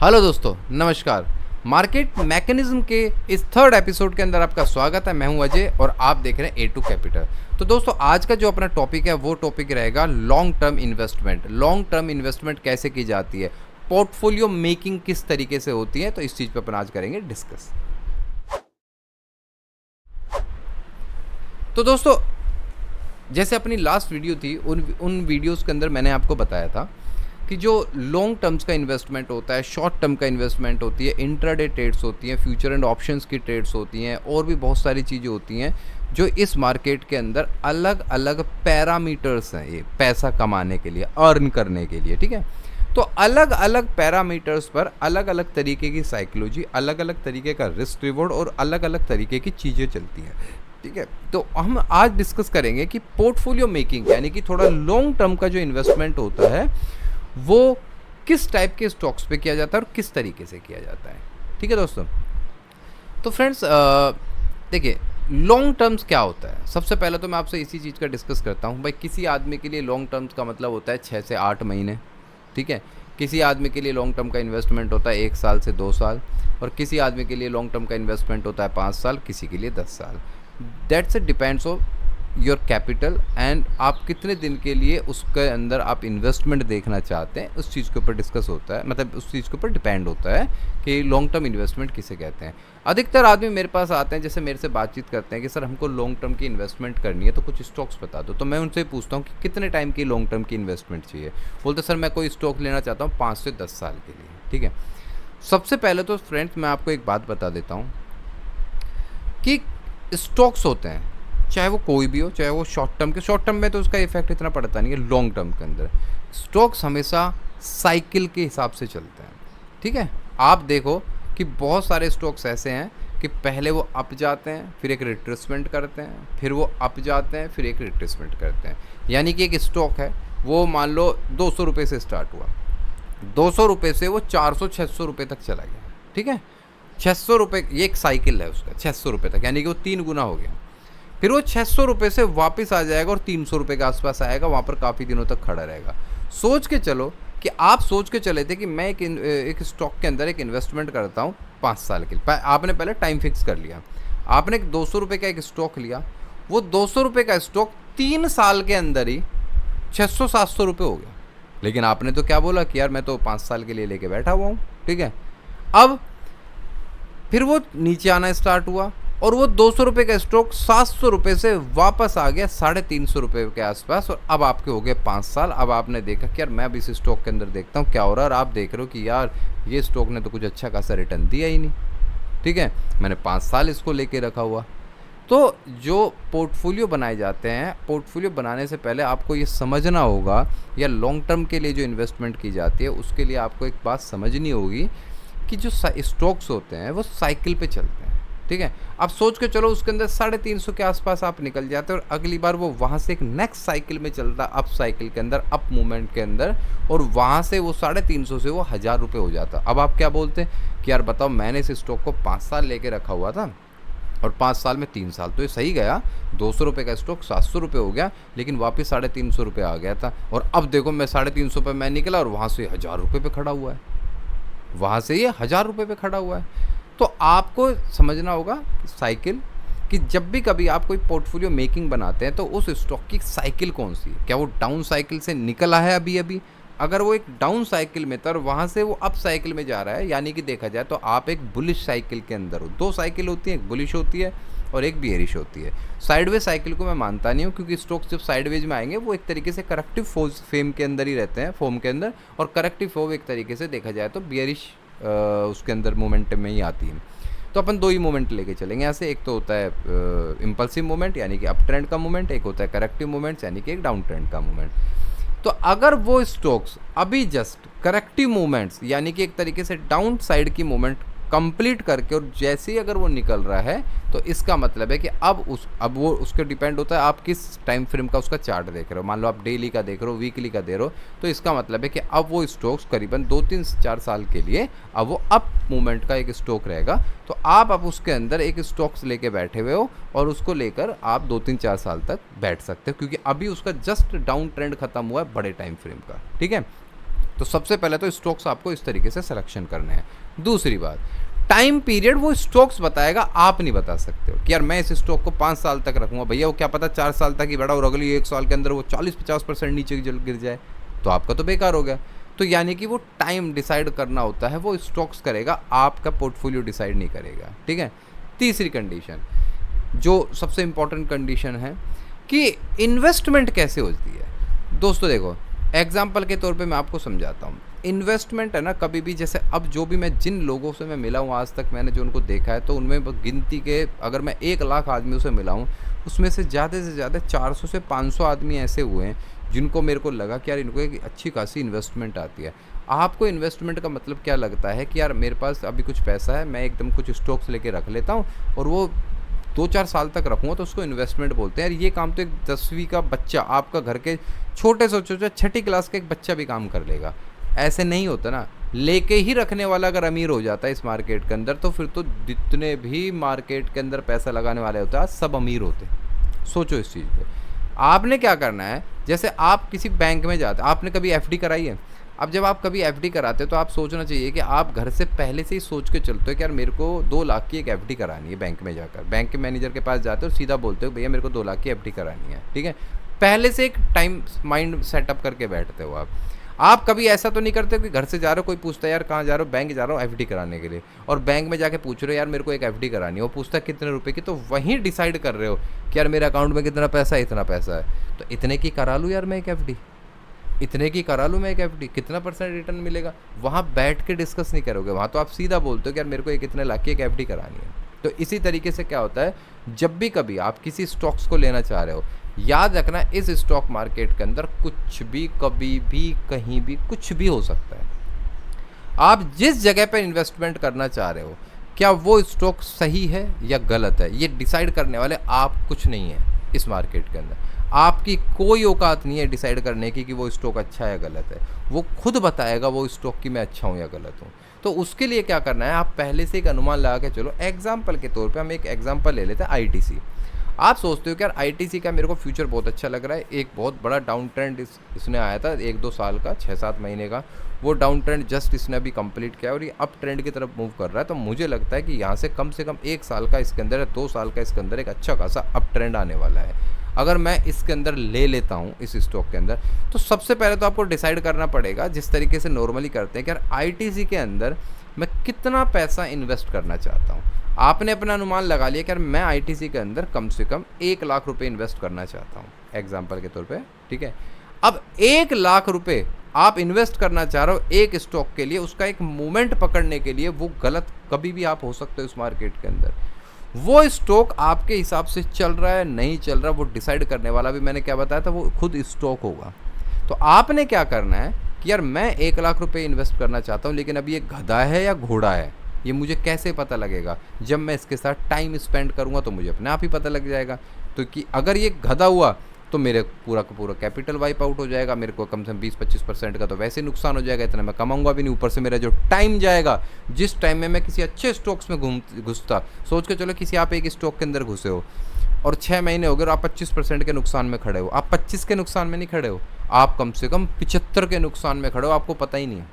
Hello दोस्तों, नमस्कार। Market mechanism के इस थर्ड एपिसोड के अंदर आपका स्वागत है। मैं हूं अजय और आप देख रहे हैं A2 कैपिटल। तो दोस्तों, आज का जो अपना टॉपिक है वो टॉपिक रहेगा long term investment. Long term investment कैसे की जाती है, पोर्टफोलियो मेकिंग किस तरीके से होती है, तो इस चीज़ पर अपन आज करेंगे डिस्कस। तो दोस्तों, जैसे अपनी लास्ट वीडियो थी, उन वीडियोस के अंदर मैंने आपको बताया था कि जो लॉन्ग टर्म्स का इन्वेस्टमेंट होता है, शॉर्ट टर्म का इन्वेस्टमेंट होती है, इंट्राडे ट्रेड्स होती हैं, फ्यूचर एंड ऑप्शंस की ट्रेड्स होती हैं, और भी बहुत सारी चीज़ें होती हैं जो इस मार्केट के अंदर अलग अलग पैरामीटर्स हैं, ये पैसा कमाने के लिए, अर्न करने के लिए। ठीक है, तो अलग अलग पैरामीटर्स पर अलग अलग तरीके की साइकोलॉजी, अलग अलग तरीके का रिस्क रिवॉर्ड और अलग अलग तरीके की चीज़ें चलती हैं। ठीक है, तो हम आज डिस्कस करेंगे कि पोर्टफोलियो मेकिंग यानी कि थोड़ा लॉन्ग टर्म का जो इन्वेस्टमेंट होता है वो किस टाइप के स्टॉक्स पे किया जाता है और किस तरीके से किया जाता है। ठीक है दोस्तों, तो फ्रेंड्स देखिए, लॉन्ग टर्म्स क्या होता है। सबसे पहले तो मैं आपसे इसी चीज़ का डिस्कस करता हूँ भाई। किसी आदमी के लिए लॉन्ग टर्म्स का मतलब होता है 6 से 8 महीने। ठीक है, किसी आदमी के लिए लॉन्ग टर्म का इन्वेस्टमेंट होता है 1 साल से 2 साल, और किसी आदमी के लिए लॉन्ग टर्म का इन्वेस्टमेंट होता है 5 साल, किसी के लिए 10 साल। That's it depends of your capital and आप कितने दिन के लिए उसके अंदर आप इन्वेस्टमेंट देखना चाहते हैं, उस चीज़ के ऊपर डिस्कस होता है, मतलब उस चीज़ के ऊपर डिपेंड होता है कि लॉन्ग टर्म इन्वेस्टमेंट किसे कहते हैं। अधिकतर आदमी मेरे पास आते हैं, जैसे मेरे से बातचीत करते हैं कि सर हमको लॉन्ग टर्म की इन्वेस्टमेंट करनी है तो कुछ स्टॉक्स बता दो। तो मैं उनसे पूछता हूँ कि कितने टाइम की लॉन्ग टर्म की इन्वेस्टमेंट चाहिए। बोलते सर मैं कोई स्टॉक लेना चाहता हूँ 5 से 10 साल के लिए। ठीक है, सबसे पहले तो फ्रेंड्स मैं आपको एक बात बता देता हूँ कि स्टॉक्स होते हैं, चाहे वो कोई भी हो, चाहे वो शॉर्ट टर्म में तो उसका इफेक्ट इतना पड़ता नहीं है। लॉन्ग टर्म के अंदर स्टॉक्स हमेशा साइकिल के हिसाब से चलते हैं। ठीक है, आप देखो कि बहुत सारे स्टॉक्स ऐसे हैं कि पहले वो अप जाते हैं, फिर एक रिट्रेसमेंट करते हैं, फिर वो अप जाते हैं, फिर एक रिट्रेसमेंट करते हैं। यानी कि एक स्टॉक है, वो मान लो 200 रुपये से स्टार्ट हुआ, 200 रुपये से वो 400-600 रुपये तक चला गया। ठीक है, 600 रुपये, ये एक साइकिल है उसका, 600 रुपये तक, यानी कि वो 3 गुना हो गया। फिर वो 600 रुपये से वापस आ जाएगा और 300 रुपये के आसपास आएगा, वहाँ पर काफ़ी दिनों तक खड़ा रहेगा। सोच के चलो कि आप सोच के चले थे कि मैं एक स्टॉक के अंदर एक इन्वेस्टमेंट करता हूँ 5 साल के लिए। आपने पहले टाइम फिक्स कर लिया, आपने 200 रुपये का एक स्टॉक लिया, वो 200 रुपये का स्टॉक 3 साल के अंदर ही 600-700 रुपये हो गया। लेकिन आपने तो क्या बोला कि यार मैं तो 5 साल के लिए लेके बैठा हुआ हूँ। ठीक है, अब फिर वो नीचे आना स्टार्ट हुआ और वो 200 रुपये का स्टॉक 700 रुपये से वापस आ गया 350 रुपये के आसपास, और अब आपके हो गए 5 साल। अब आपने देखा कि यार मैं अब इस स्टॉक के अंदर देखता हूँ क्या हो रहा है, और आप देख रहे हो कि यार ये स्टॉक ने तो कुछ अच्छा खासा रिटर्न दिया ही नहीं। ठीक है, मैंने 5 साल इसको लेके रखा हुआ। तो जो पोर्टफोलियो बनाए जाते हैं, पोर्टफोलियो बनाने से पहले आपको ये समझना होगा, या लॉन्ग टर्म के लिए जो इन्वेस्टमेंट की जाती है उसके लिए आपको एक बात समझनी होगी कि जो स्टॉक्स होते हैं वो साइकिल पे चलते हैं। ठीक है, आप सोच के चलो उसके अंदर 350 के आसपास आप निकल जाते हैं और अगली बार वो वहाँ से एक नेक्स्ट साइकिल में चलता, अप साइकिल के अंदर, अप मूवमेंट के अंदर, और वहाँ से वो 350 से वो 1000 रुपये हो जाता। अब आप क्या बोलते हैं कि यार बताओ, मैंने इस स्टॉक को 5 साल लेके रखा हुआ था और 5 साल में 3 साल तो ये सही गया, 200 रुपये का स्टॉक 700 रुपये हो गया, लेकिन वापस 350 रुपये आ गया था, और अब देखो मैं 350 पे मैं निकला और वहाँ से 1000 रुपये पे खड़ा हुआ है, वहाँ से ये 1000 रुपये पे खड़ा हुआ है। तो आपको समझना होगा साइकिल, कि जब भी कभी आप कोई पोर्टफोलियो मेकिंग बनाते हैं तो उस स्टॉक की साइकिल कौन सी है। क्या वो डाउन साइकिल से निकला है अभी अभी? अगर वो एक डाउन साइकिल में था और वहाँ से वो अप साइकिल में जा रहा है, यानी कि देखा जाए तो आप एक बुलिश साइकिल के अंदर हो। 2 साइकिल होती है, एक बुलिश होती है और एक बियरिश होती है। साइडवेज साइकिल को मैं मानता नहीं हूँ, क्योंकि स्टॉक्स जब साइडवेज में आएंगे वो एक तरीके से करेक्टिव फेम के अंदर ही रहते हैं, फॉर्म के अंदर, और करेक्टिव फॉर्म एक तरीके से देखा जाए तो बियरिश उसके अंदर मोमेंट में ही आती है। तो अपन 2 ही मोमेंट लेके चलेंगे यहाँ से। एक तो होता है इम्पल्सिव मोमेंट यानी कि अप ट्रेंड का मोमेंट, एक होता है करेक्टिव मोमेंट्स यानी कि एक डाउन ट्रेंड का मोमेंट। तो अगर वो स्टॉक्स अभी जस्ट करेक्टिव मूवमेंट्स यानी कि एक तरीके से डाउन साइड की मूवमेंट कंप्लीट करके और जैसे ही अगर वो निकल रहा है, तो इसका मतलब है कि अब वो उसके डिपेंड होता है आप किस टाइम फ्रेम का उसका चार्ट देख रहे हो। मान लो आप डेली का देख रहे हो, वीकली का दे रहे हो, तो इसका मतलब है कि अब वो स्टॉक्स करीबन 2-3-4 साल के लिए अब वो अप मूवमेंट का एक स्टॉक रहेगा। तो आप अब उसके अंदर एक स्टॉक्स लेके बैठे हुए हो और उसको लेकर आप 2-3-4 साल तक बैठ सकते हो, क्योंकि अभी उसका जस्ट डाउन ट्रेंड खत्म हुआ है बड़े टाइम फ्रेम का। ठीक है, तो सबसे पहले तो स्टॉक्स आपको इस तरीके से सिलेक्शन करने हैं। दूसरी बात, टाइम पीरियड वो स्टॉक्स बताएगा, आप नहीं बता सकते हो कि यार मैं इस स्टॉक को 5 साल तक रखूँगा। भैया वो क्या पता 4 साल तक ही बढ़ा और अगली 1 साल के अंदर वो 40-50% नीचे गिर जाए, तो आपका तो बेकार हो गया। तो यानी कि वो टाइम डिसाइड करना होता है, वो स्टॉक्स करेगा, आपका पोर्टफोलियो डिसाइड नहीं करेगा, ठीक है। तीसरी कंडीशन, जो सबसे इम्पोर्टेंट कंडीशन है कि इन्वेस्टमेंट कैसे होती है। दोस्तों देखो, एग्जाम्पल के तौर पे मैं आपको समझाता हूँ। इन्वेस्टमेंट है ना, कभी भी जैसे अब जो भी मैं जिन लोगों से मैं मिला हूँ आज तक, मैंने जो उनको देखा है, तो उनमें गिनती के अगर मैं 1 लाख आदमियों से मिला हूँ, उसमें से ज़्यादा 400 से 500 आदमी ऐसे हुए हैं जिनको मेरे को लगा कि यार इनको एक अच्छी खासी इन्वेस्टमेंट आती है। आपको इन्वेस्टमेंट का मतलब क्या लगता है कि यार मेरे पास अभी कुछ पैसा है, मैं एकदम कुछ स्टॉक्स लेके रख लेता हूँ और वो 2-4 साल तक रखूँगा, तो उसको इन्वेस्टमेंट बोलते हैं। यार ये काम तो एक 10वीं का बच्चा, आपका घर के छोटे से छोटे 6ठी क्लास का एक बच्चा भी काम कर लेगा। ऐसे नहीं होता ना। लेके ही रखने वाला अगर अमीर हो जाता है इस मार्केट के अंदर, तो फिर तो जितने भी मार्केट के अंदर पैसा लगाने वाले होते हैं आज सब अमीर होते। सोचो इस चीज़ पे। आपने क्या करना है, जैसे आप किसी बैंक में जाते, आपने कभी एफडी कराई है? अब जब आप कभी एफडी कराते हो तो आप सोचना चाहिए कि आप घर से पहले से ही सोच के चलते हो कि यार मेरे को 2 लाख की एक एफडी करानी है। बैंक में जाकर बैंक के मैनेजर के पास जाते हो, सीधा बोलते हो भैया मेरे को 2 लाख की एफडी करानी है, ठीक है। पहले से एक टाइम माइंड सेटअप करके बैठते हो आप कभी ऐसा तो नहीं करते कि घर से जा रहे हो, कोई पूछता है यार कहाँ जा रहे हो, बैंक जा रहा हूँ एफडी कराने के लिए, और बैंक में जाके पूछ रहे हो यार मेरे को एक एफडी करानी है, वो पूछता है कितने रुपए की, तो वहीं डिसाइड कर रहे हो कि यार मेरे अकाउंट में कितना पैसा है, इतना पैसा है, तो इतने की करा लूँ यार मैं एक एफडी, इतने की करा लूँ मैं एक एफडी, कितना % रिटर्न मिलेगा। वहाँ बैठ के डिस्कस नहीं करोगे, वहाँ तो आप सीधा बोलते हो कि यार मेरे को एक इतने लाख की एक एफडी करानी है। तो इसी तरीके से क्या होता है, जब भी कभी आप किसी स्टॉक्स को लेना चाह रहे हो, याद रखना इस स्टॉक मार्केट के अंदर कुछ भी कभी भी कहीं भी कुछ भी हो सकता है। आप जिस जगह पर इन्वेस्टमेंट करना चाह रहे हो, क्या वो स्टॉक सही है या गलत है, ये डिसाइड करने वाले आप कुछ नहीं है। इस मार्केट के अंदर आपकी कोई औकात नहीं है डिसाइड करने की कि वो स्टॉक अच्छा है या गलत है। वो खुद बताएगा वो स्टॉक की मैं अच्छा हूँ या गलत हूँ। तो उसके लिए क्या करना है, आप पहले से एक अनुमान लगा के चलो। एग्जाम्पल के तौर पे हम एक एग्जाम्पल ले लेते हैं, आईटीसी। आप सोचते हो कि यार आईटीसी का मेरे को फ्यूचर बहुत अच्छा लग रहा है, एक बहुत बड़ा डाउन ट्रेंड इसने आया था 1-2 साल का, 6-7 महीने का, वो डाउन ट्रेंड जस्ट इसने अभी कंप्लीट किया और ये अप ट्रेंड की तरफ मूव कर रहा है। तो मुझे लगता है कि यहाँ से कम 1 साल का इसके अंदर, 2 साल का इसके अंदर एक अच्छा खासा अप ट्रेंड आने वाला है। अगर मैं इसके अंदर ले लेता हूँ इस स्टॉक के अंदर, तो सबसे पहले तो आपको डिसाइड करना पड़ेगा, जिस तरीके से नॉर्मली करते हैं कि यार आईटीसी के अंदर मैं कितना पैसा इन्वेस्ट करना चाहता हूँ। आपने अपना अनुमान लगा लिया कि यार मैं आईटीसी के अंदर कम से कम 1 लाख रुपए इन्वेस्ट करना चाहता हूँ, एग्जाम्पल के तौर पे, ठीक है। अब 1 लाख रुपए आप इन्वेस्ट करना चाह रहे हो एक स्टॉक के लिए, उसका एक मूवमेंट पकड़ने के लिए, वो गलत कभी भी आप हो सकते हो इस मार्केट के अंदर। वो स्टॉक आपके हिसाब से चल रहा है नहीं चल रहा, वो डिसाइड करने वाला भी मैंने क्या बताया था, वो खुद स्टॉक होगा। तो आपने क्या करना है कि यार मैं 1 लाख रुपए इन्वेस्ट करना चाहता हूँ, लेकिन अभी ये गधा है या घोड़ा है ये मुझे कैसे पता लगेगा। जब मैं इसके साथ टाइम स्पेंड करूँगा तो मुझे अपने आप ही पता लग जाएगा। तो कि अगर ये गधा हुआ तो मेरे पूरा का पूरा कैपिटल वाइप आउट हो जाएगा, मेरे को कम से कम 20-25% का तो वैसे नुकसान हो जाएगा, इतना मैं कमाऊंगा भी नहीं, ऊपर से मेरा जो टाइम जाएगा, जिस टाइम में मैं किसी अच्छे स्टॉक्स में घुसता, सोच के चलो किसी आप एक स्टॉक के अंदर घुसे हो और 6 महीने हो गए और आप 25% के नुकसान में खड़े हो। आप 25 के नुकसान में नहीं खड़े हो, आप कम से कम 75 के नुकसान में खड़े हो, आपको पता ही नहीं है।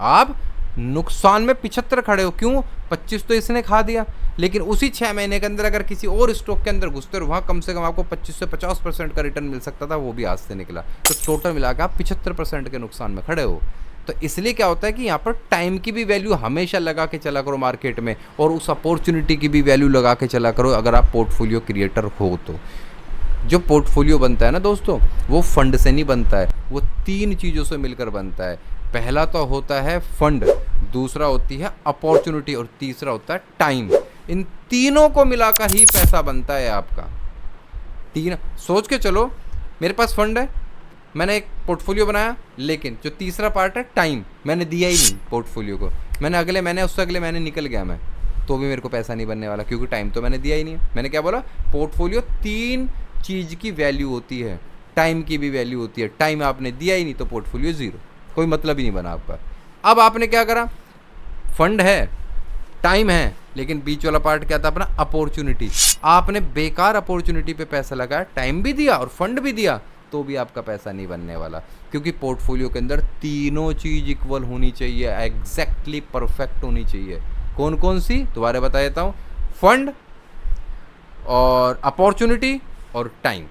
आप नुकसान में 75 खड़े हो, क्यों? 25 तो इसने खा दिया, लेकिन उसी 6 महीने के अंदर अगर किसी और स्टॉक के अंदर घुसते और वहाँ कम से कम आपको 25 से 50% का रिटर्न मिल सकता था, वो भी आज से निकला, तो टोटल मिला के आप 75% के नुकसान में खड़े हो। तो इसलिए क्या होता है कि यहाँ पर टाइम की भी वैल्यू हमेशा लगा के चला करो मार्केट में, और उस अपॉर्चुनिटी की भी वैल्यू लगा के चला करो अगर आप पोर्टफोलियो क्रिएटर हो तो। जो पोर्टफोलियो बनता है ना दोस्तों, वो फंड से नहीं बनता है, वो 3 चीज़ों से मिलकर बनता है। पहला तो होता है फंड, दूसरा होती है अपॉर्चुनिटी, और तीसरा होता है टाइम। इन तीनों को मिलाकर ही पैसा बनता है आपका। सोच के चलो, मेरे पास फंड है, मैंने एक पोर्टफोलियो बनाया, लेकिन जो तीसरा पार्ट है टाइम, मैंने दिया ही नहीं पोर्टफोलियो को, मैंने अगले महीने, उससे अगले महीने निकल गया मैं, तो भी मेरे को पैसा नहीं बनने वाला, क्योंकि टाइम तो मैंने दिया ही नहीं। मैंने क्या बोला, पोर्टफोलियो 3 चीज़ की वैल्यू होती है, टाइम की भी वैल्यू होती है। टाइम आपने दिया ही नहीं तो पोर्टफोलियो 0, कोई मतलब ही नहीं बना आपका। अब आपने क्या करा, फंड है, टाइम है, लेकिन बीच वाला पार्ट क्या था अपना, अपॉर्चुनिटी। आपने बेकार अपॉर्चुनिटी पे पैसा लगाया, टाइम भी दिया और फंड भी दिया, तो भी आपका पैसा नहीं बनने वाला, क्योंकि पोर्टफोलियो के अंदर तीनों चीज़ इक्वल होनी चाहिए, एग्जैक्टली परफेक्ट होनी चाहिए। कौन कौन सी, दोबारा बता देता हूँ, फंड और अपॉर्चुनिटी और टाइम।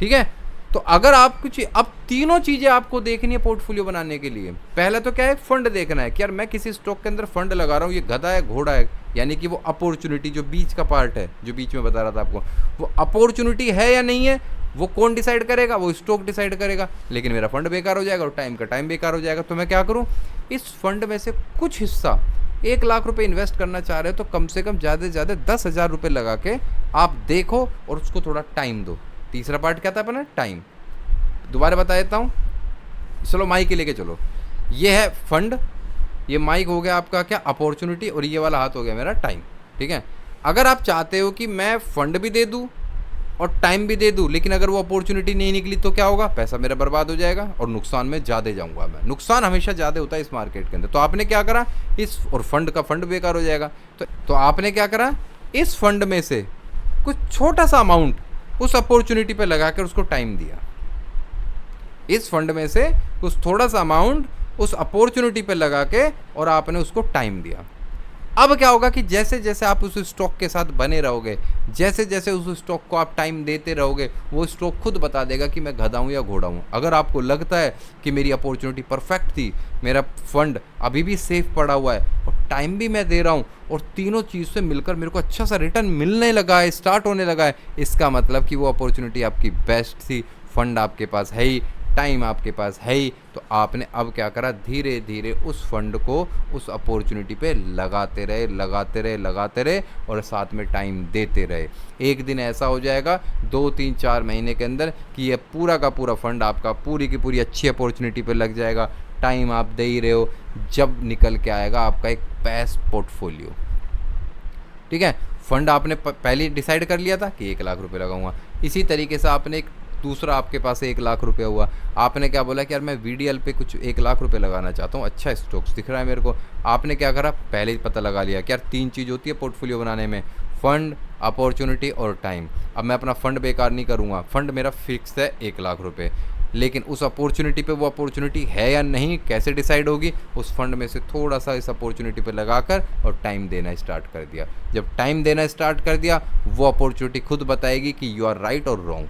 ठीक है, तो अगर आप कुछ, अब तीनों चीज़ें आपको देखनी है पोर्टफोलियो बनाने के लिए। पहला तो क्या है, फंड देखना है कि यार मैं किसी स्टॉक के अंदर फंड लगा रहा हूँ, ये गधा है घोड़ा है, यानी कि वो अपॉर्चुनिटी जो बीच का पार्ट है, जो बीच में बता रहा था आपको, वो अपॉर्चुनिटी है या नहीं है, वो कौन डिसाइड करेगा, वो स्टॉक डिसाइड करेगा। लेकिन मेरा फंड बेकार हो जाएगा और टाइम का टाइम बेकार हो जाएगा, तो मैं क्या करूँ, इस फंड में से कुछ हिस्सा, 1 लाख रुपए इन्वेस्ट करना चाह रहे हो तो कम से कम ज़्यादा से ज़्यादा 10,000 रुपये लगा के आप देखो और उसको थोड़ा टाइम दो। तीसरा पार्ट क्या था अपना, टाइम। दोबारा बता देता हूँ, चलो माइक के लेके चलो। ये है फंड, ये माइक हो गया आपका क्या, अपॉर्चुनिटी, और ये वाला हाथ हो गया मेरा टाइम। ठीक है, अगर आप चाहते हो कि मैं फंड भी दे दूँ और टाइम भी दे दूँ, लेकिन अगर वो अपॉर्चुनिटी नहीं निकली तो क्या होगा, पैसा मेरा बर्बाद हो जाएगा और नुकसान में ज़्यादा जाऊँगा मैं। नुकसान हमेशा ज़्यादा होता है इस मार्केट के अंदर। तो आपने क्या करा, इस, और फंड का फंड बेकार हो जाएगा, तो आपने क्या करा, इस फंड में से कुछ छोटा सा अमाउंट उस अपॉर्चुनिटी पे लगा कर उसको टाइम दिया। इस फंड में से कुछ थोड़ा सा अमाउंट उस अपॉर्चुनिटी पे लगा के और आपने उसको टाइम दिया। अब क्या होगा कि जैसे जैसे आप उस स्टॉक के साथ बने रहोगे, जैसे जैसे उस स्टॉक को आप टाइम देते रहोगे, वो स्टॉक खुद बता देगा कि मैं गधा हूँ या घोड़ा हूँ। अगर आपको लगता है कि मेरी अपॉर्चुनिटी परफेक्ट थी, मेरा फंड अभी भी सेफ पड़ा हुआ है और टाइम भी मैं दे रहा हूँ और तीनों चीज़ से मिलकर मेरे को अच्छा सा रिटर्न मिलने लगा है, स्टार्ट होने लगा है, इसका मतलब कि वो अपॉर्चुनिटी आपकी बेस्ट थी, फंड आपके पास है ही, टाइम आपके पास है ही। तो आपने अब क्या करा, धीरे धीरे उस फंड को उस अपॉर्चुनिटी पे लगाते रहे और साथ में टाइम देते रहे। एक दिन ऐसा हो जाएगा 2-3-4 महीने के अंदर कि ये पूरा का पूरा फंड आपका पूरी की पूरी अच्छी अपॉर्चुनिटी पे लग जाएगा, टाइम आप दे ही रहे हो, जब निकल के आएगा आपका एक बेस्ट पोर्टफोलियो। ठीक है, फंड आपने पहले डिसाइड कर लिया था कि 1 लाख रुपए लगाऊंगा। इसी तरीके से आपने एक दूसरा, आपके पास 1 लाख रुपया हुआ, आपने क्या बोला कि यार मैं वीडीएल पे कुछ 1 लाख रुपए लगाना चाहता हूँ, अच्छा स्टॉक्स दिख रहा है मेरे को। आपने क्या करा, पहले ही पता लगा लिया कि यार 3 चीज़ होती है पोर्टफोलियो बनाने में, फंड, अपॉर्चुनिटी और टाइम। अब मैं अपना फंड बेकार नहीं करूँगा, फंड मेरा फिक्स है 1 लाख रुपये, लेकिन उस अपॉर्चुनिटी पे वो अपॉर्चुनिटी है या नहीं कैसे डिसाइड होगी, उस फंड में से थोड़ा सा इस अपॉर्चुनिटी पे लगाकर और टाइम देना स्टार्ट कर दिया। जब टाइम देना स्टार्ट कर दिया, वो अपॉर्चुनिटी खुद बताएगी कि यू आर राइट और रॉन्ग।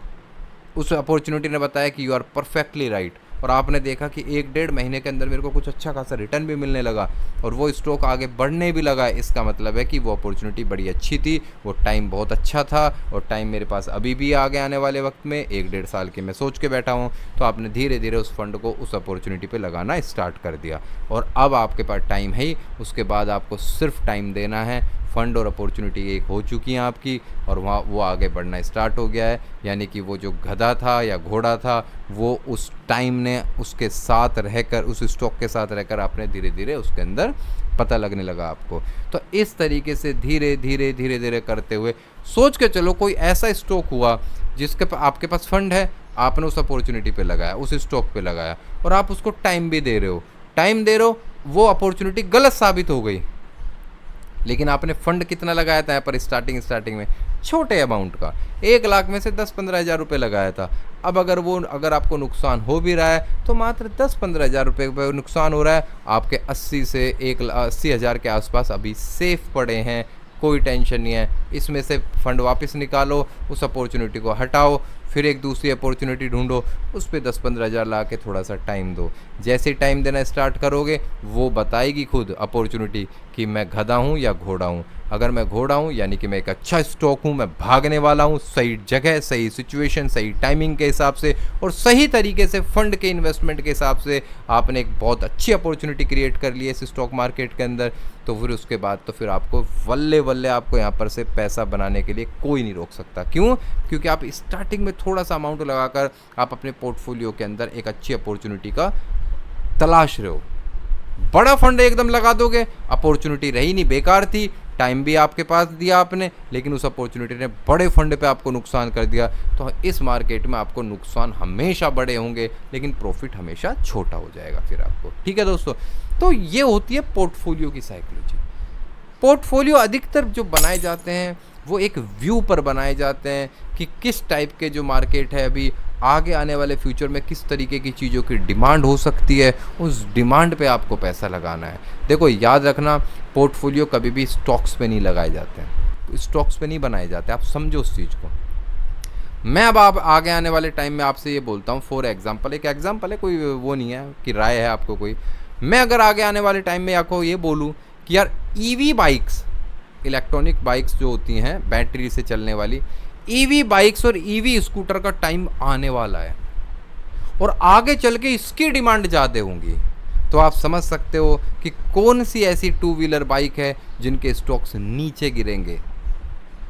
उस अपॉर्चुनिटी ने बताया कि यू आर परफेक्टली राइट, और आपने देखा कि 1-1.5 महीने के अंदर मेरे को कुछ अच्छा खासा रिटर्न भी मिलने लगा और वो स्टॉक आगे बढ़ने भी लगा। इसका मतलब है कि वो अपॉर्चुनिटी बड़ी अच्छी थी, वो टाइम बहुत अच्छा था और टाइम मेरे पास अभी भी आगे आने वाले वक्त में 1-1.5 साल के मैं सोच के बैठा हूँ। तो आपने धीरे धीरे उस फंड को उस अपॉर्चुनिटी पे लगाना स्टार्ट कर दिया और अब आपके पास टाइम है ही। उसके बाद आपको सिर्फ टाइम देना है, फंड और अपॉर्चुनिटी एक हो चुकी हैं आपकी और वहाँ वो आगे बढ़ना स्टार्ट हो गया है। यानी कि वो जो गधा था या घोड़ा था, वो उस टाइम ने उसके साथ रहकर, उस स्टॉक के साथ रहकर आपने धीरे धीरे उसके अंदर पता लगने लगा आपको। तो इस तरीके से धीरे धीरे करते हुए सोच के चलो, कोई ऐसा स्टॉक हुआ जिसके आपके पास फंड है, आपने उस अपॉर्चुनिटी पे लगाया, उस स्टॉक पे लगाया और आप उसको टाइम भी दे रहे हो, वो अपॉर्चुनिटी गलत साबित हो गई, लेकिन आपने फंड कितना लगाया था यहाँ पर स्टार्टिंग में, छोटे अमाउंट का, 1 लाख में से 10-15 हज़ार रुपये लगाया था। अब अगर आपको नुकसान हो भी रहा है तो मात्र 10-15 हज़ार रुपये का नुकसान हो रहा है, आपके 80 से 80 हज़ार के आसपास अभी सेफ पड़े हैं, कोई टेंशन नहीं है। इसमें से फंड वापस निकालो, उस अपॉर्चुनिटी को हटाओ, फिर एक दूसरी अपॉर्चुनिटी ढूंढो, उस पर 10-15 हज़ार ला के थोड़ा सा टाइम दो। जैसे टाइम देना स्टार्ट करोगे, वो बताएगी खुद अपॉर्चुनिटी कि मैं गधा हूँ या घोड़ा हूँ। अगर मैं घोड़ा हूँ यानी कि मैं एक अच्छा स्टॉक हूँ, मैं भागने वाला हूँ, सही जगह, सही सिचुएशन, सही टाइमिंग के हिसाब से और सही तरीके से फंड के इन्वेस्टमेंट के हिसाब से आपने एक बहुत अच्छी अपॉर्चुनिटी क्रिएट कर ली है इस स्टॉक मार्केट के अंदर। तो फिर उसके बाद तो फिर आपको वल्ले आपको यहाँ पर से पैसा बनाने के लिए कोई नहीं रोक सकता। क्यों? क्योंकि आप स्टार्टिंग में थोड़ा सा अमाउंट लगाकर आप अपने पोर्टफोलियो के अंदर एक अच्छी अपॉर्चुनिटी का तलाश रहे हो। बड़ा फंड एकदम लगा दोगे, अपॉर्चुनिटी रही नहीं, बेकार थी, टाइम भी आपके पास दिया आपने, लेकिन उस अपॉर्चुनिटी ने बड़े फंड पे आपको नुकसान कर दिया। तो इस मार्केट में आपको नुकसान हमेशा बड़े होंगे, लेकिन प्रॉफिट हमेशा छोटा हो जाएगा फिर आपको। ठीक है दोस्तों, तो ये होती है पोर्टफोलियो की साइकोलॉजी। पोर्टफोलियो अधिकतर जो बनाए जाते हैं वो एक व्यू पर बनाए जाते हैं कि किस टाइप के जो मार्केट है अभी आगे आने वाले फ्यूचर में किस तरीके की चीज़ों की डिमांड हो सकती है, उस डिमांड पे आपको पैसा लगाना है। देखो याद रखना, पोर्टफोलियो कभी भी स्टॉक्स पे नहीं लगाए जाते हैं, स्टॉक्स पे नहीं बनाए जाते, आप समझो उस चीज़ को। मैं अब आप आगे आने वाले टाइम में आपसे ये बोलता हूँ, फॉर एग्जांपल, एक एग्जांपल है, कोई वो नहीं है कि राय है आपको कोई। मैं अगर आगे आने वाले टाइम में आपको ये बोलूँ कि यार ईवी बाइक्स, इलेक्ट्रॉनिक बाइक्स जो होती हैं बैटरी से चलने वाली, ईवी बाइक्स और ईवी स्कूटर का टाइम आने वाला है और आगे चल के इसकी डिमांड ज़्यादा होंगी, तो आप समझ सकते हो कि कौन सी ऐसी टू व्हीलर बाइक है जिनके स्टॉक्स नीचे गिरेंगे।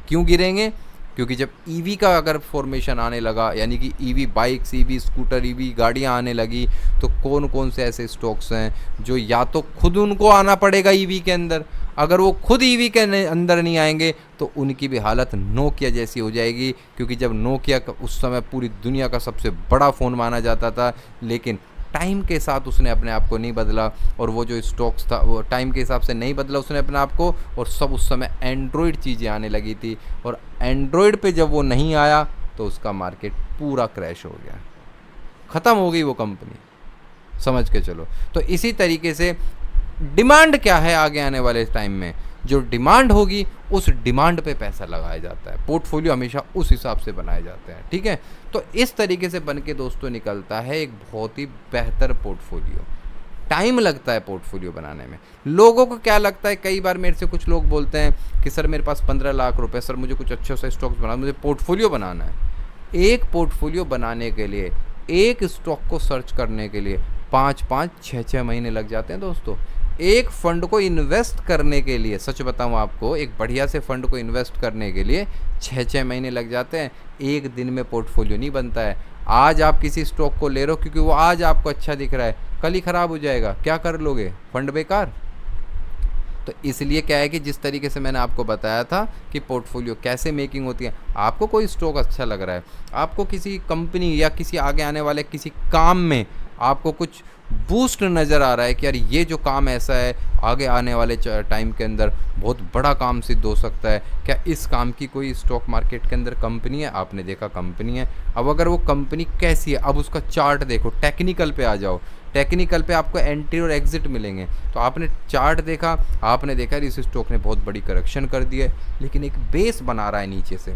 क्यों गिरेंगे? क्योंकि जब ईवी का अगर फॉर्मेशन आने लगा, यानी कि EV bikes, EV scooter, EV गाड़ियां आने लगी, तो कौन कौन से ऐसे स्टॉक्स हैं जो या तो खुद उनको आना पड़ेगा ईवी के अंदर, अगर वो खुद ईवी के अंदर नहीं आएंगे तो उनकी भी हालत नोकिया जैसी हो जाएगी। क्योंकि जब नोकिया उस समय पूरी दुनिया का सबसे बड़ा फ़ोन माना जाता था, लेकिन टाइम के साथ उसने अपने आप को नहीं बदला, और वो जो स्टॉक्स था वो टाइम के हिसाब से नहीं बदला उसने अपने आप को, और सब उस समय एंड्रॉयड चीज़ें आने लगी थी, और एंड्रॉयड पे जब वो नहीं आया तो उसका मार्केट पूरा क्रैश हो गया, ख़त्म हो गई वो कंपनी, समझ के चलो। तो इसी तरीके से डिमांड क्या है आगे आने वाले टाइम में, जो डिमांड होगी उस डिमांड पे पैसा लगाया जाता है, पोर्टफोलियो हमेशा उस हिसाब से बनाए जाते हैं, ठीक है। तो इस तरीके से बन के दोस्तों निकलता है एक बहुत ही बेहतर पोर्टफोलियो। टाइम लगता है पोर्टफोलियो बनाने में। लोगों को क्या लगता है, कई बार मेरे से कुछ लोग बोलते हैं कि सर मेरे पास 15 लाख रुपए, सर मुझे कुछ अच्छे से स्टॉक्स बनाना, मुझे पोर्टफोलियो बनाना है। एक पोर्टफोलियो बनाने के लिए, एक स्टॉक को सर्च करने के लिए 5-5, 6-6 महीने लग जाते हैं दोस्तों। एक फंड को इन्वेस्ट करने के लिए, सच बताऊं आपको, एक बढ़िया से फंड को इन्वेस्ट करने के लिए 6-6 महीने लग जाते हैं। एक दिन में पोर्टफोलियो नहीं बनता है। आज आप किसी स्टॉक को ले रहे हो क्योंकि वो आज आपको अच्छा दिख रहा है, कल ही ख़राब हो जाएगा, क्या कर लोगे? फंड बेकार। तो इसलिए क्या है कि जिस तरीके से मैंने आपको बताया था कि पोर्टफोलियो कैसे मेकिंग होती है, आपको कोई स्टॉक अच्छा लग रहा है, आपको किसी कंपनी या किसी आगे आने वाले किसी काम में आपको कुछ बूस्ट नज़र आ रहा है कि यार ये जो काम ऐसा है आगे आने वाले टाइम के अंदर बहुत बड़ा काम सिद्ध हो सकता है, क्या इस काम की कोई स्टॉक मार्केट के अंदर कंपनी है? आपने देखा कंपनी है। अब अगर वो कंपनी कैसी है, अब उसका चार्ट देखो, टेक्निकल पे आ जाओ, टेक्निकल पे आपको एंट्री और एग्जिट मिलेंगे। तो आपने चार्ट देखा, आपने देखा इस स्टॉक ने बहुत बड़ी करेक्शन कर दी है, लेकिन एक बेस बना रहा है नीचे से,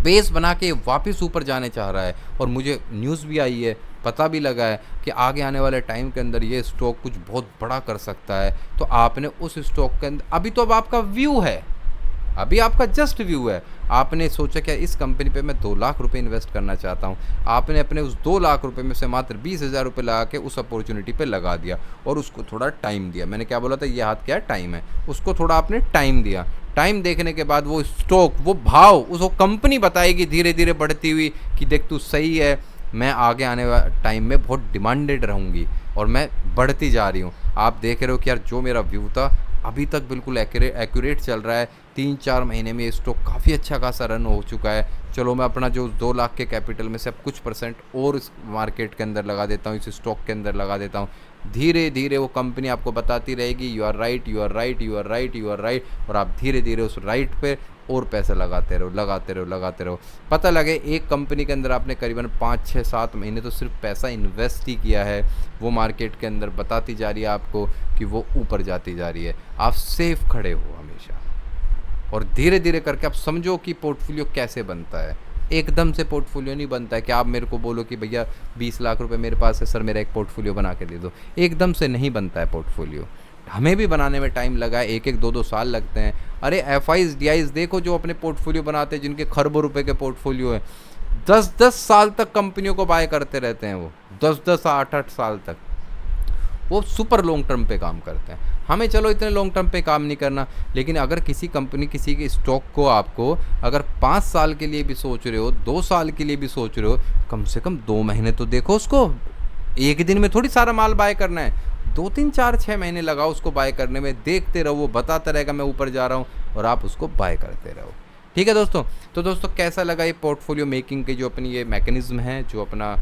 बेस बना के वापस ऊपर जाने चाह रहा है। और मुझे न्यूज़ भी आई है, पता भी लगा है कि आगे आने वाले टाइम के अंदर ये स्टॉक कुछ बहुत बड़ा कर सकता है। तो आपने उस स्टॉक के अंदर, अभी तो अब आपका व्यू है, अभी आपका जस्ट व्यू है, आपने सोचा क्या इस कंपनी पे मैं 2 लाख रुपए इन्वेस्ट करना चाहता हूँ, आपने अपने उस 2 लाख रुपए में से मात्र 20,000 रुपये लगा के उस अपॉर्चुनिटी पे लगा दिया और उसको थोड़ा टाइम दिया। मैंने क्या बोला था, ये हाथ क्या टाइम है, उसको थोड़ा आपने टाइम दिया। टाइम देखने के बाद वो स्टॉक, वो भाव, उसको कंपनी बताएगी धीरे धीरे बढ़ती हुई कि देख तू सही है, मैं आगे आने वाले टाइम में बहुत डिमांडेड रहूँगी और मैं बढ़ती जा रही हूँ। आप देख रहे हो कि यार जो मेरा व्यू था अभी तक बिल्कुल एक्यूरेट चल रहा है। 3-4 महीने में ये स्टॉक काफ़ी अच्छा खासा रन हो चुका है। चलो मैं अपना जो 2 लाख के कैपिटल में से अब कुछ परसेंट और इस मार्केट के अंदर लगा देता हूँ, इस स्टॉक के अंदर लगा देता हूँ। धीरे धीरे वो कंपनी आपको बताती रहेगी you are right, you are right, you are right, you are right, और आप धीरे धीरे उस राइट पे और पैसा लगाते रहो, लगाते रहो, लगाते रहो। पता लगे एक कंपनी के अंदर आपने करीबन 5-6-7 महीने तो सिर्फ पैसा इन्वेस्ट ही किया है, वो मार्केट के अंदर बताती जा रही है आपको कि वो ऊपर जाती जा रही है। आप सेफ खड़े हो हमेशा, और धीरे धीरे करके आप समझो कि पोर्टफोलियो कैसे बनता है। एकदम से पोर्टफोलियो नहीं बनता है कि आप मेरे को बोलो कि भैया 20 लाख रुपए मेरे पास है, सर मेरा एक पोर्टफोलियो बना के दे दो। एकदम से नहीं बनता है पोर्टफोलियो, हमें भी बनाने में टाइम लगा है, 1-2 साल लगते हैं। अरे FIs DIs देखो जो अपने पोर्टफोलियो बनाते हैं, जिनके खरबों रुपए के पोर्टफोलियो है, 10-10 साल तक कंपनियों को बाय करते रहते हैं, वो 10-10 8-8 साल तक वो सुपर लॉन्ग टर्म पे काम करते हैं। हमें चलो इतने लॉन्ग टर्म पे काम नहीं करना, लेकिन अगर किसी कंपनी, किसी के स्टॉक को आपको अगर 5 साल के लिए भी सोच रहे हो, 2 साल के लिए भी सोच रहे हो, कम से कम 2 महीने तो देखो उसको। एक दिन में थोड़ी सारा माल बाय करना है, 2-3-4-6 महीने लगाओ उसको बाय करने में, देखते रहो, वो बताता रहेगा मैं ऊपर जा रहा हूँ और आप उसको बाय करते रहो। ठीक है दोस्तों। तो दोस्तों कैसा लगा ये पोर्टफोलियो मेकिंग के जो अपनी ये मैकेनिज्म है, जो अपना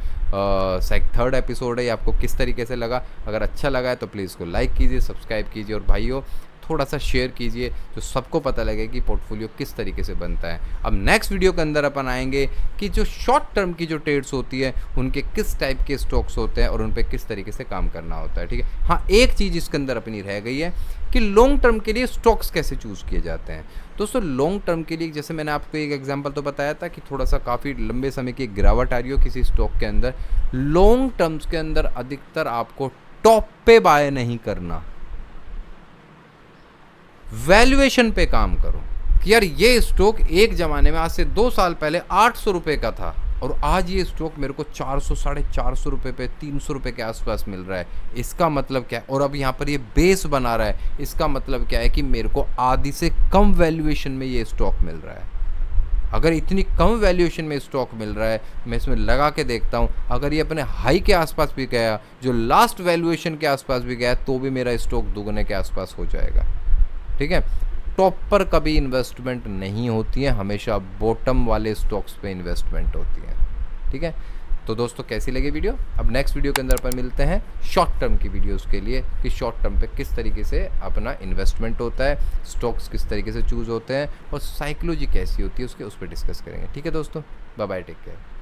3rd एपिसोड है, ये आपको किस तरीके से लगा? अगर अच्छा लगा है तो प्लीज़ को लाइक कीजिए, सब्सक्राइब कीजिए, और भाइयों थोड़ा सा शेयर कीजिए, जो सबको पता लगे कि पोर्टफोलियो किस तरीके से बनता है। अब नेक्स्ट वीडियो के अंदर अपन आएंगे कि जो शॉर्ट टर्म की जो ट्रेड्स होती है उनके किस टाइप के स्टॉक्स होते हैं और उन पर किस तरीके से काम करना होता है, ठीक है। हाँ, एक चीज़ इसके अंदर अपनी रह गई है कि लॉन्ग टर्म के लिए स्टॉक्स कैसे चूज़ किए जाते हैं। दोस्तों, लॉन्ग टर्म के लिए जैसे मैंने आपको एक एग्जांपल तो बताया था कि थोड़ा सा काफ़ी लंबे समय की गिरावट आ रही हो किसी स्टॉक के अंदर, लॉन्ग टर्म्स के अंदर अधिकतर आपको टॉप पे बाय नहीं करना, वैल्यूएशन पे काम करो कि यार ये स्टॉक एक ज़माने में आज से 2 साल पहले 800 रुपये का था और आज ये स्टॉक मेरे को 400 450 रुपये पे 300 रुपये के आसपास मिल रहा है। इसका मतलब क्या है, और अब यहाँ पर ये बेस बना रहा है, इसका मतलब क्या है कि मेरे को आधी से कम वैल्यूएशन में ये स्टॉक मिल रहा है। अगर इतनी कम वैल्यूएशन में स्टॉक मिल रहा है, मैं इसमें लगा के देखता हूँ, अगर ये अपने हाई के आसपास भी गया, जो लास्ट वैल्यूएशन के आसपास भी गया, तो भी मेरा स्टॉक दुगने के आसपास हो जाएगा, ठीक है। टॉप पर कभी इन्वेस्टमेंट नहीं होती है, हमेशा बॉटम वाले स्टॉक्स पे इन्वेस्टमेंट होती है, ठीक है। तो दोस्तों, कैसी लगी वीडियो? अब नेक्स्ट वीडियो के अंदर पर मिलते हैं शॉर्ट टर्म की वीडियोस के लिए कि शॉर्ट टर्म पे किस तरीके से अपना इन्वेस्टमेंट होता है, स्टॉक्स किस तरीके से चूज़ होते हैं और साइकोलॉजी कैसी होती है उसके उस पर डिस्कस करेंगे, ठीक है दोस्तों। Bye bye, take care.